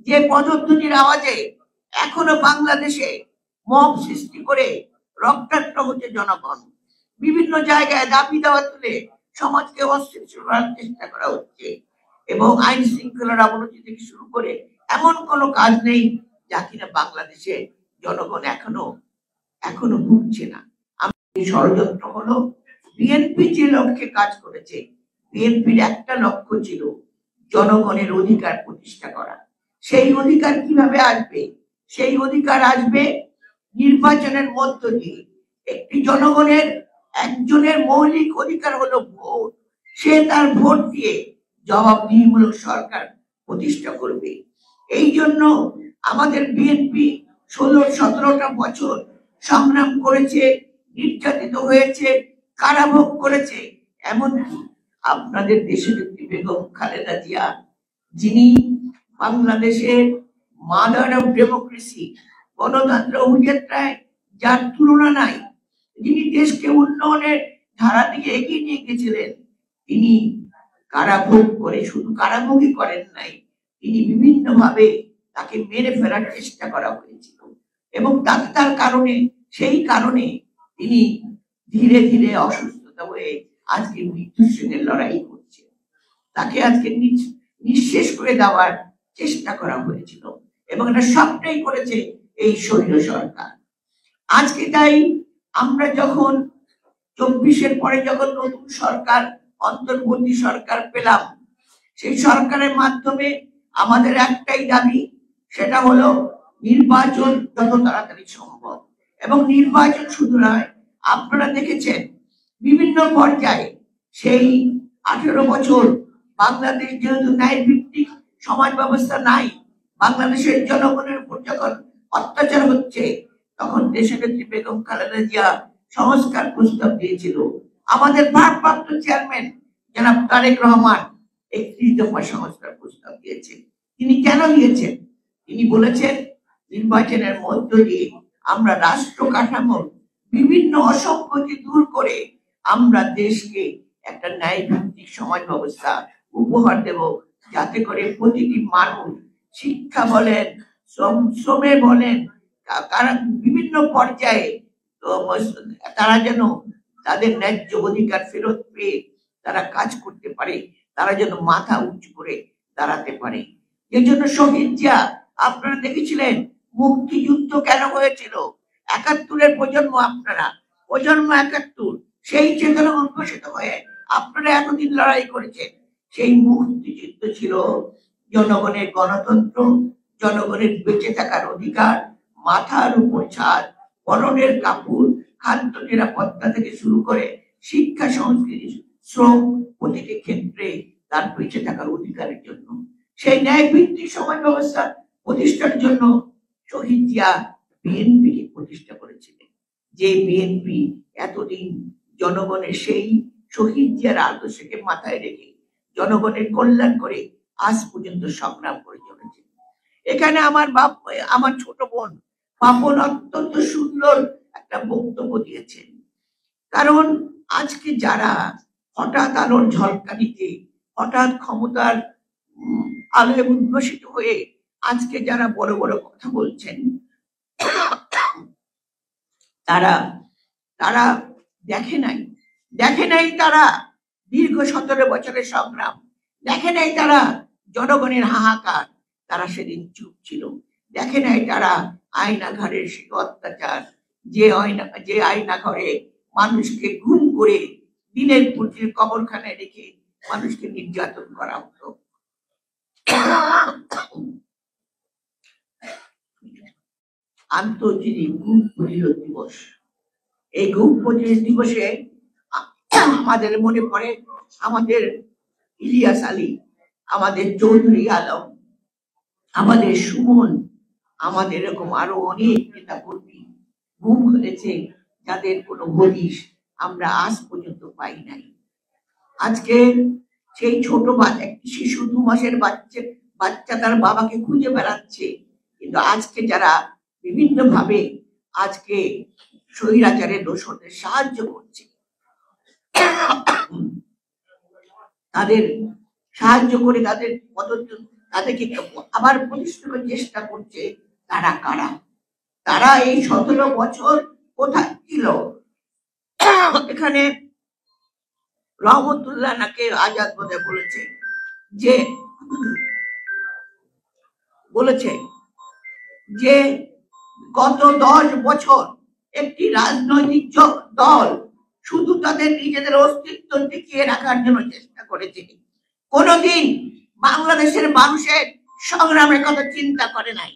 যে পদধ্বনির আওয়াজে এখনো বাংলাদেশে মব সৃষ্টি করে রক্তাক্ত হচ্ছে জনগণ, বিভিন্ন জায়গায় দাবি দাওয়া তুলে সমাজকে অস্থিতিশীল করার চেষ্টা করা হচ্ছে, এবং আইন শৃঙ্খলার অবনতি থেকে শুরু করে এমন কোনো কাজ নেই যা কিনা বাংলাদেশে জনগণ এখনো এখনো ভুগছে না। ষড়যন্ত্র হলো বিএনপি যে লক্ষ্যে কাজ করেছে, বিএনপির একটা লক্ষ্য ছিল জনগণের অধিকার প্রতিষ্ঠা করা। সেই অধিকার কিভাবে আসবে? সেই অধিকার আসবে নির্বাচনের মধ্য দিয়ে। একটি জনগণের একজনের মৌলিক অধিকার হলো ভোট। সে তার ভোট দিয়ে জবাবদিহিমূলক সরকার প্রতিষ্ঠা করবে। এই জন্য আমাদের বিএনপি 16-17টা বছর সংগ্রাম করেছে, নির্যাতিত হয়েছে, কারাভোগ করেছে। এমনকি আপনাদের দেশের বেগম খালেদা জিয়া, যিনি বাংলাদেশের মাদার অফ ডেমোক্রেসি, গণতন্ত্র অভিযাত্রায় যার তুলনা নাই, যিনি দেশকে উন্নয়নের ধারা দিকে এগিয়ে নিয়ে গেছিলেন, তিনি কারাভোগ করে শুধু কারাভোগই করেন নাই, তিনি বিভিন্ন ভাবে তাকে মেরে ফেলার চেষ্টা করা হয়েছিল, এবং তার কারণে সেই কারণে তিনি ধীরে ধীরে অসুস্থতা হয়ে আজকে মৃত্যুর সঙ্গে লড়াই করছে। তাকে আজকে নিঃশেষ করে দেওয়ার চেষ্টা করা হয়েছিল, এবং এটা সবটাই করেছে এই স্বৈর সরকার। আজকে তাই আমরা যখন 24-এর পরে যখন নতুন সরকার, অন্তর্বর্তী সরকার পেলাম, সেই সরকারের মাধ্যমে আমাদের একটাই দাবি, সেটা হলো নির্বাচন যত তাড়াতাড়ি সম্ভব। এবং নির্বাচন শুধু নয়, আপনারা দেখেছেন বিভিন্ন পর্যায়ে সেই 18 বছর বাংলাদেশ যেহেতু ন্যায় ভিত্তিক সমাজ ব্যবস্থা নাই, বাংলাদেশের জনগণের উপর যখন অত্যাচার হচ্ছে, তখন দেশনেত্রী বেগম খালেদা জিয়া সংস্কার প্রস্তাব দিয়েছিল। আমাদের ভারপ্রাপ্ত চেয়ারম্যান জনাব তারেক রহমান 31 দফা সংস্কার প্রস্তাব দিয়েছেন। তিনি কেন দিয়েছেন? তিনি বলেছেন নির্বাচনের মধ্য দিয়ে আমরা রাষ্ট্র কাঠামোর বিভিন্ন অসঙ্গতি দূর করে আমরা দেশকে একটা ন্যায় ভিত্তিক সমাজ ব্যবস্থা উপহার দেব, যাতে করে প্রতিটি মানুষ শিক্ষা বলেন, শ্রমে বলেন, বিভিন্ন পর্যায়ে তারা যেন তাদের ন্যায্য অধিকার ফেরত পেয়ে তারা কাজ করতে পারে, তারা যেন মাথা উঁচু করে দাঁড়াতে পারে। এই জন্য শহীদ জিয়া, আপনারা দেখেছিলেন মুক্তিযুদ্ধ কেন হয়েছিল? 71-এর প্রজন্ম, আপনারা প্রজন্ম 71, সেই চেতনা উদ্ভাসিত হয়ে আপনারা এতদিন লড়াই করেছেন। সেই মুক্তিযুদ্ধ ছিল জনগণের গণতন্ত্র, জনগণের বেঁচে থাকার অধিকার, মাথার উপর ছাদ, পরনের কাপড়, খাদ্য নিরাপত্তা থেকে শুরু করে শিক্ষা, সংস্কৃতি, শ্রম, প্রতিটি ক্ষেত্রে তার বেঁচে থাকার অধিকারের জন্য। সেই ন্যায় ভিত্তিক সমাজ ব্যবস্থা প্রতিষ্ঠার জন্য শহীদ জিয়া বিএনপি প্রতিষ্ঠা করেছিলেন। যে বিএনপি এতদিন জনগণের সেই শহীদ জিয়ার আদর্শকে মাথায় রেখে জনগণের কল্যাণ করে আজ পর্যন্ত সংগ্রাম করে চলেছে। এখানে আমার ছোট বোন পাপন অত্যন্ত সুন্দর একটা বক্তব্য দিয়েছেন। কারণ আজকে যারা হঠাৎ আলোর ঝলকানিতে, হঠাৎ ক্ষমতার আলোয় উদ্ভাসিত হয়ে আজকে যারা বড় বড় কথা বলছেন, তারা তারা দেখে নাই তারা দীর্ঘ 17 বছরের সংগ্রাম, দেখে নাই তারা জনগণের হাহাকার, তারা সেদিন চুপ ছিল। দেখে নাই তারা আয়নাঘরের সেই অত্যাচার, যে আয়নাঘরে মানুষকে গুম করে দিনের পর দিন কবরখানায় রেখে মানুষকে নির্যাতন করা হতো। আন্তর্জাতিক গুম প্রতিরোধ দিবস, এই গুম প্রতিরোধ দিবসে আমাদের মনে পড়ে আমাদের ইলিয়াস আলী, আমাদের চৌধুরী আলম, আমাদের সুমন, আমাদের এরকম আরো অনেক নেতা কর্মী গুম হয়েছে, যাদের কোনো হদিশ আমরা আজ পর্যন্ত পাই নাই। আজকে সেই ছোট একটি শিশু, 2 মাসের বাচ্চা তার বাবাকে খুঁজে বেড়াচ্ছে। কিন্তু আজকে যারা বিভিন্ন ভাবে আজকে স্বৈরাচারের দোষরদের সাহায্য করছে, তাদের সাহায্য করে তাদের তাদেরকে আবার প্রতিষ্ঠা করার চেষ্টা করছে। তারা কারা? তারা এই 17 বছর কোথায় ছিল? এখানে রহমতুল্লাহ নাকে আজাদ বোধহয় বলেছে যে গত 10 বছর একটি রাজনৈতিক দল শুধু তাদের নিজেদের অস্তিত্ব টিকিয়ে রাখার জন্য চেষ্টা করেছে, কোনদিন বাংলাদেশের মানুষের সংগ্রামের কথা চিন্তা করে নাই,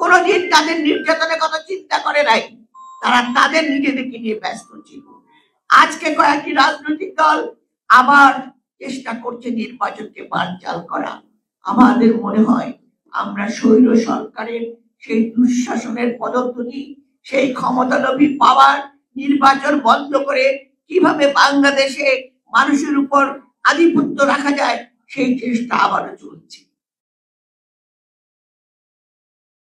কোনদিন তাদের নির্যাতনের কথা চিন্তা করে নাই। তারা তাদের নিজেদেরকে নিয়ে ব্যস্ত ছিল। আজকে কয়েকটি রাজনৈতিক দল আবার চেষ্টা করছে নির্বাচনকে বানচাল করা। আমাদের মনে হয় আমরা স্বৈর সরকারের সেই দুঃশাসনের পদ্ধতি, সেই ক্ষমতালোভী পাওয়ার নির্বাচন বন্ধ করে কিভাবে বাংলাদেশে মানুষের উপর আধিপত্য রাখা যায় সেই চেষ্টা আবারও চলছে।